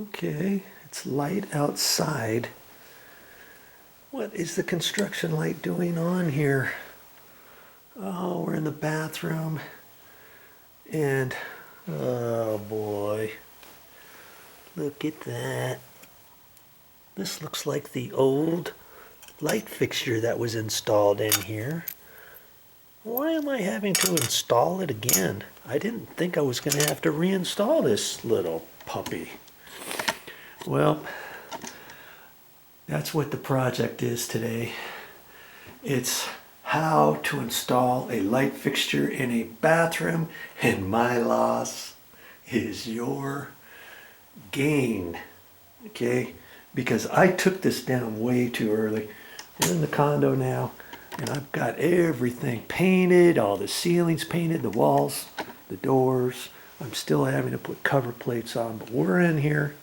Okay, it's light outside. What is the construction light doing on here? Oh, we're in the bathroom. And, oh boy. Look at that. This looks like the old light fixture that was installed in here. Why am I having to install it again? I didn't think I was going to have to reinstall this little puppy. Well, that's what the project is today. It's how to install a light fixture in a bathroom, and my loss is your gain. Okay? Because I took this down way too early. We're in the condo now, and I've got everything painted, all the ceilings painted, the walls, the doors. I'm still having to put cover plates on, but we're in here,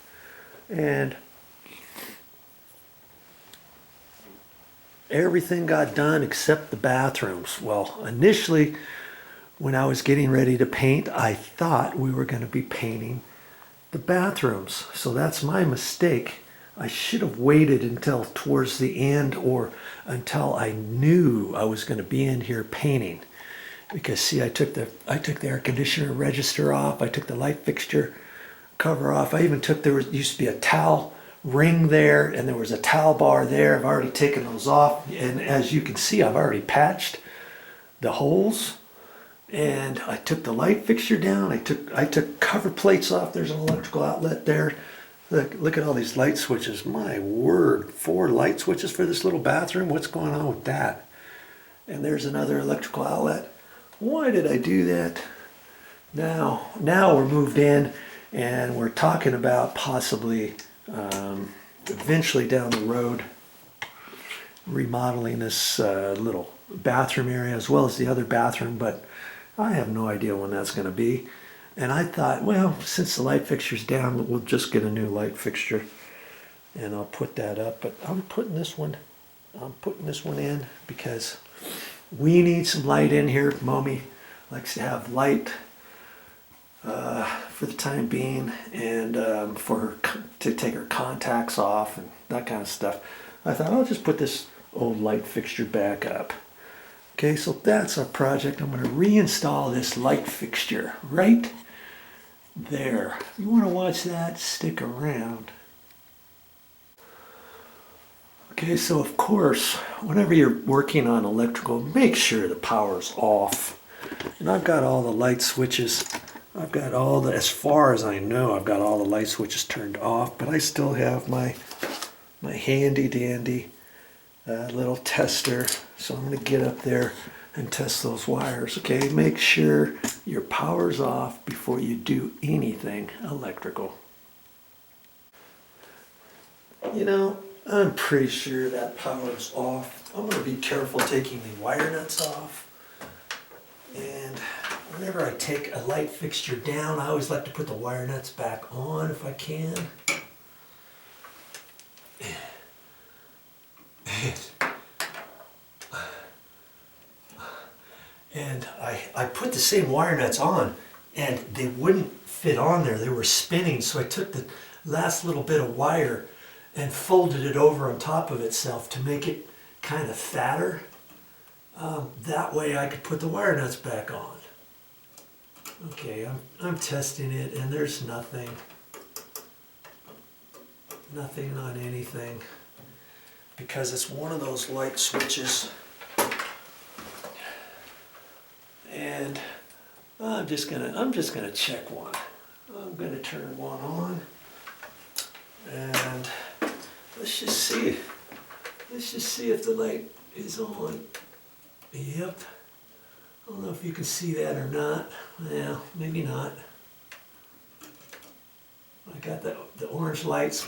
and everything got done except the bathrooms. Well, initially, when I was getting ready to paint, I thought we were going to be painting the bathrooms. So that's my mistake. I should have waited until towards the end, or until I knew I was going to be in here painting. Because see, I took the air conditioner register off. I took the light fixture cover off. I even took, there used to be a towel ring there, and there was a towel bar there. I've already taken those off, and as you can see, I've already patched the holes. And I took the light fixture down. I took cover plates off. There's an electrical outlet there. Look at all these light switches. My word, 4 light switches for this little bathroom. What's going on with that? And there's another electrical outlet. Why did I do that? Now we're moved in, and we're talking about possibly eventually down the road remodeling this little bathroom area as well as the other bathroom, but I have no idea when that's going to be. And I thought, well, since the light fixture's down, we'll just get a new light fixture, and I'll put that up. But I'm putting this one in because we need some light in here. Mommy likes to have light for the time being, and for her to take her contacts off and that kind of stuff. I thought I'll just put this old light fixture back up. Okay, so that's our project. I'm going to reinstall this light fixture right there. If you want to watch that, stick around. Okay, so of course, whenever you're working on electrical, make sure the power's off. And I've got all the light switches. I've got all the, as far as I know, I've got all the light switches turned off, but I still have my handy dandy little tester. So I'm going to get up there and test those wires. Okay, make sure your power's off before you do anything electrical. You know, I'm pretty sure that power's off. I'm going to be careful taking the wire nuts off. And whenever I take a light fixture down, I always like to put the wire nuts back on if I can. And I put the same wire nuts on, and they wouldn't fit on there. They were spinning, so I took the last little bit of wire and folded it over on top of itself to make it kind of fatter. That way I could put the wire nuts back on. Okay, I'm testing it, and there's nothing on anything, because it's one of those light switches. And I'm just gonna check one. I'm gonna turn one on, and let's just see if the light is on. Yep. I don't know if you can see that or not. Well, maybe not. I got the orange lights.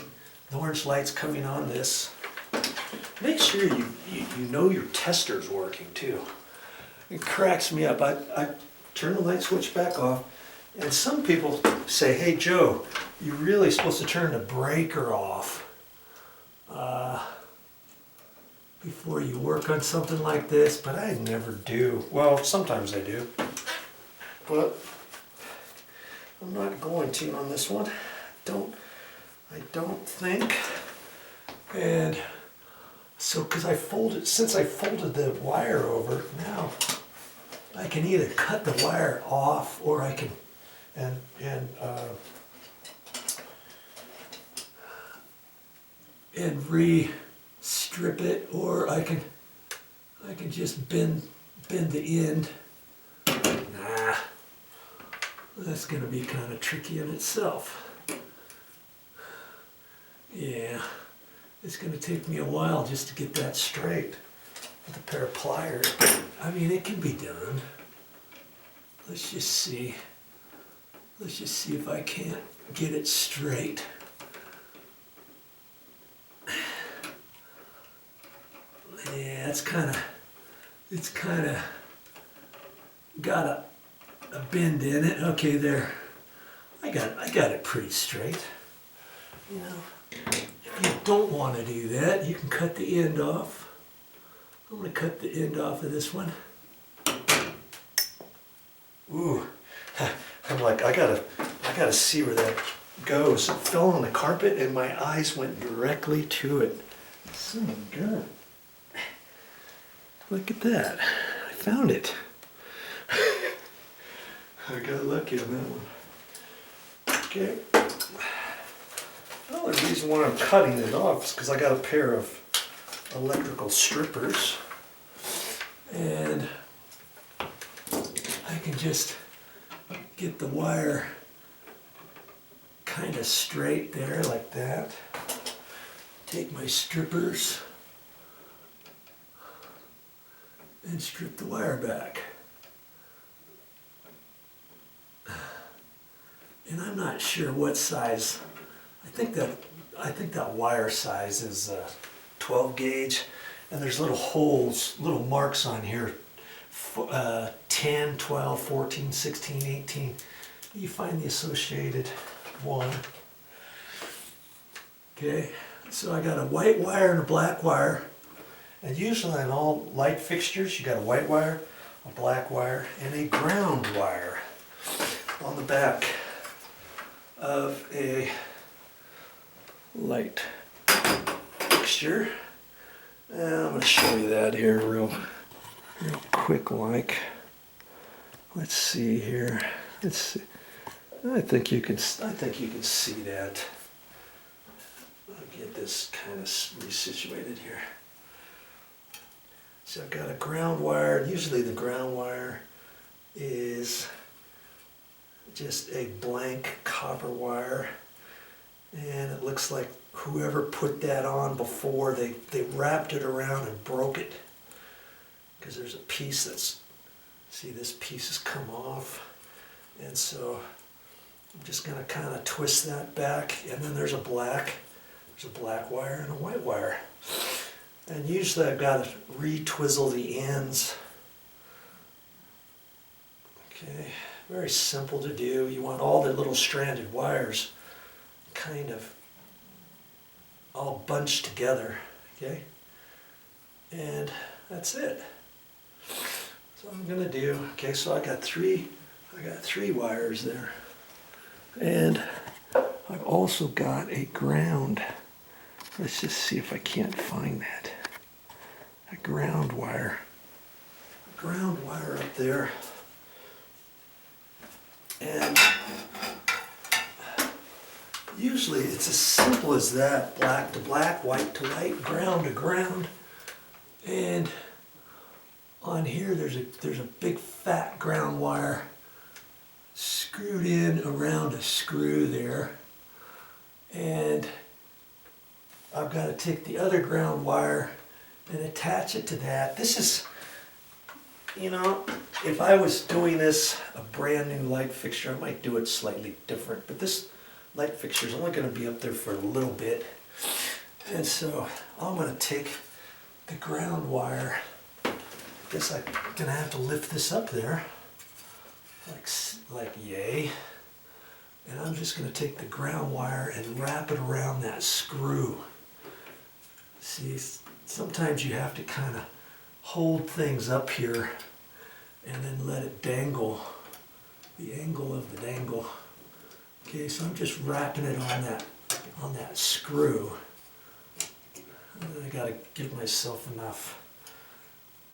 The orange lights coming on this. Make sure you know your tester's working too. It cracks me up. I turn the light switch back off, and some people say, "Hey Joe, you're really supposed to turn the breaker off before you work on something like this," but I never do. Well, sometimes I do, but I'm not going to on this one. I don't think. And so, because since I folded the wire over, now I can either cut the wire off, or I can, and re-strip it, or I can just bend the end. Nah, that's gonna be kind of tricky in itself. Yeah, it's gonna take me a while just to get that straight with a pair of pliers. But, I mean, it can be done. Let's just see. Let's just see if I can't get it straight. Yeah, it's kind of got a bend in it. Okay, there. I got it pretty straight. You know, if you don't want to do that, you can cut the end off. I'm going to cut the end off of this one. Ooh, I'm like, I gotta see where that goes. It fell on the carpet and my eyes went directly to it. Son of a gun. Look at that. I found it. I got lucky on that one. Okay. Well, the reason why I'm cutting it off is because I got a pair of electrical strippers. And I can just get the wire kind of straight there, like that. Take my strippers and strip the wire back. And I'm not sure what size. I think that wire size is 12 gauge, and there's little holes, little marks on here. 10, 12, 14, 16, 18. You find the associated one. Okay, so I got a white wire and a black wire. And usually in all light fixtures, you got a white wire, a black wire, and a ground wire on the back of a light fixture. And I'm going to show you that here real quick like. Let's see here. Let's see. I think you can see that. I'll get this kind of resituated here. So I've got a ground wire. Usually the ground wire is just a blank copper wire, and it looks like whoever put that on before, they wrapped it around and broke it, because there's a piece that's, see, this piece has come off, and so I'm just going to kind of twist that back, and then there's a black wire and a white wire. And usually I've got to re-twizzle the ends. Okay, very simple to do. You want all the little stranded wires kind of all bunched together, okay? And that's it. So I'm gonna do, okay, so I got three wires there. And I've also got a ground. Let's just see if I can't find that. A ground wire. A ground wire up there. And usually it's as simple as that. Black to black, white to white, ground to ground. And on here there's a big fat ground wire screwed in around a screw there. And I've got to take the other ground wire and attach it to that. This is, you know, if I was doing this, a brand new light fixture, I might do it slightly different, but this light fixture is only going to be up there for a little bit. And so I'm going to take the ground wire. I guess I'm going to have to lift this up there, like yay. And I'm just going to take the ground wire and wrap it around that screw. See, sometimes you have to kind of hold things up here and then let it dangle, the angle of the dangle. Okay, so I'm just wrapping it on that screw. I gotta give myself enough